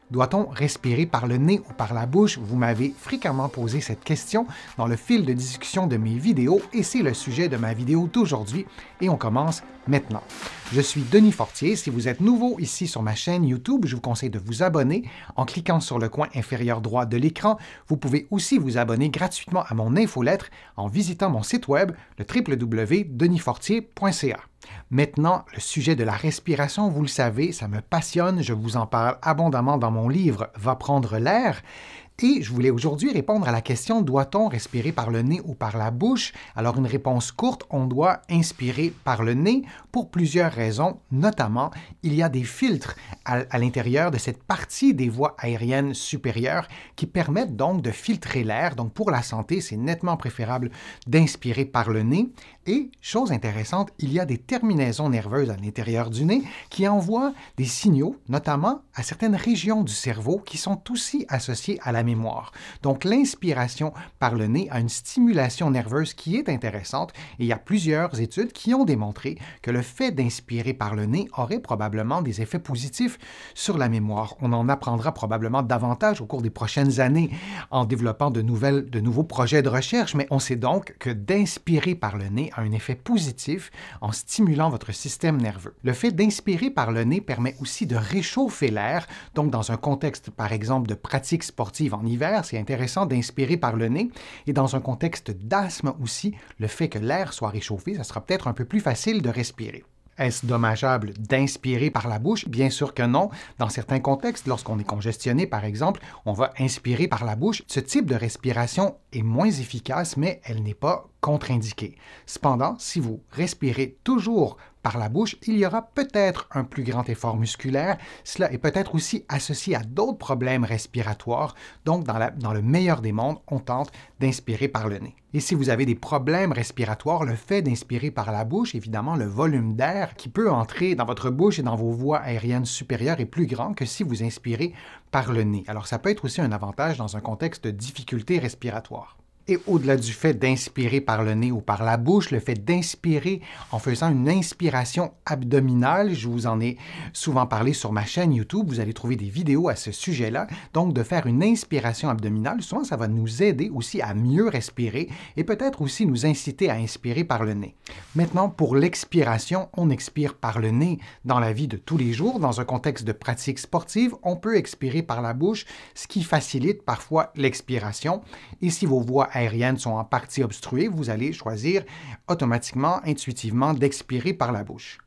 Doit-on respirer par le nez ou par la bouche? Vous m'avez fréquemment posé cette question dans le fil de discussion de mes vidéos et c'est le sujet de ma vidéo d'aujourd'hui et on commence maintenant. Je suis Denis Fortier. Si vous êtes nouveau ici sur ma chaîne YouTube, je vous conseille de vous abonner en cliquant sur le coin inférieur droit de l'écran. Vous pouvez aussi vous abonner gratuitement à mon infolettre en visitant mon site web, le www.denisfortier.ca. Maintenant, le sujet de la respiration, vous le savez, ça me passionne, je vous en parle abondamment dans mon livre « Va prendre l'air ». Et je voulais aujourd'hui répondre à la question « Doit-on respirer par le nez ou par la bouche ?» Alors une réponse courte, on doit inspirer par le nez pour plusieurs raisons, notamment il y a des filtres à l'intérieur de cette partie des voies aériennes supérieures qui permettent donc de filtrer l'air. Donc pour la santé, c'est nettement préférable d'inspirer par le nez. Et, chose intéressante, il y a des terminaisons nerveuses à l'intérieur du nez qui envoient des signaux, notamment à certaines régions du cerveau qui sont aussi associées à la mémoire. Donc l'inspiration par le nez a une stimulation nerveuse qui est intéressante et il y a plusieurs études qui ont démontré que le fait d'inspirer par le nez aurait probablement des effets positifs sur la mémoire. On en apprendra probablement davantage au cours des prochaines années en développant de nouveaux projets de recherche, mais on sait donc que d'inspirer par le nez a un effet positif en stimulant votre système nerveux. Le fait d'inspirer par le nez permet aussi de réchauffer l'air, donc dans un contexte par exemple de pratique sportive en hiver, c'est intéressant d'inspirer par le nez et dans un contexte d'asthme aussi, le fait que l'air soit réchauffé, ça sera peut-être un peu plus facile de respirer. Est-ce dommageable d'inspirer par la bouche? Bien sûr que non. Dans certains contextes, lorsqu'on est congestionné, par exemple, on va inspirer par la bouche. Ce type de respiration est moins efficace, mais elle n'est pas contre-indiquée. Cependant, si vous respirez toujours par la bouche, il y aura peut-être un plus grand effort musculaire. Cela est peut-être aussi associé à d'autres problèmes respiratoires. Donc, dans le meilleur des mondes, on tente d'inspirer par le nez. Et si vous avez des problèmes respiratoires, le fait d'inspirer par la bouche, évidemment, le volume d'air qui peut entrer dans votre bouche et dans vos voies aériennes supérieures est plus grand que si vous inspirez par le nez. Alors, ça peut être aussi un avantage dans un contexte de difficulté respiratoire. Et au-delà du fait d'inspirer par le nez ou par la bouche, le fait d'inspirer en faisant une inspiration abdominale, je vous en ai souvent parlé sur ma chaîne YouTube, vous allez trouver des vidéos à ce sujet-là. Donc, de faire une inspiration abdominale, souvent, ça va nous aider aussi à mieux respirer et peut-être aussi nous inciter à inspirer par le nez. Maintenant, pour l'expiration, on expire par le nez dans la vie de tous les jours. Dans un contexte de pratique sportive, on peut expirer par la bouche, ce qui facilite parfois l'expiration. Et si vos voies aériennes sont en partie obstruées, vous allez choisir automatiquement, intuitivement, d'expirer par la bouche.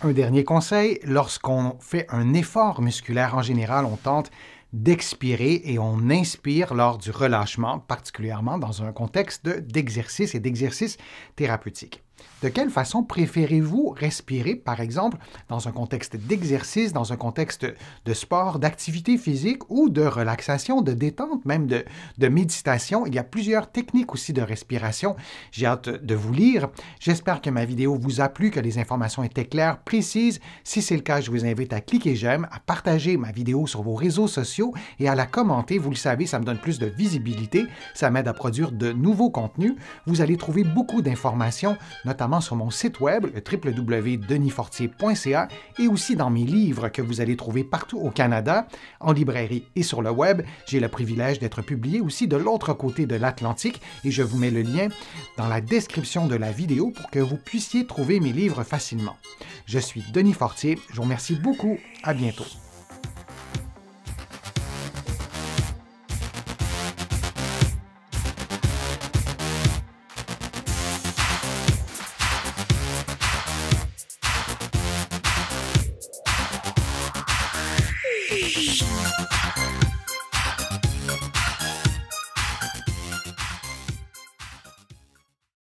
Un dernier conseil, lorsqu'on fait un effort musculaire, en général, on tente d'expirer et on inspire lors du relâchement, particulièrement dans un contexte d'exercice et d'exercice thérapeutique. De quelle façon préférez-vous respirer, par exemple, dans un contexte d'exercice, dans un contexte de sport, d'activité physique ou de relaxation, de détente, même de méditation? Il y a plusieurs techniques aussi de respiration. J'ai hâte de vous lire. J'espère que ma vidéo vous a plu, que les informations étaient claires, précises. Si c'est le cas, je vous invite à cliquer j'aime, à partager ma vidéo sur vos réseaux sociaux et à la commenter. Vous le savez, ça me donne plus de visibilité. Ça m'aide à produire de nouveaux contenus. Vous allez trouver beaucoup d'informations, notamment sur mon site web, le www.denisfortier.ca et aussi dans mes livres que vous allez trouver partout au Canada, en librairie et sur le web. J'ai le privilège d'être publié aussi de l'autre côté de l'Atlantique et je vous mets le lien dans la description de la vidéo pour que vous puissiez trouver mes livres facilement. Je suis Denis Fortier, je vous remercie beaucoup, à bientôt.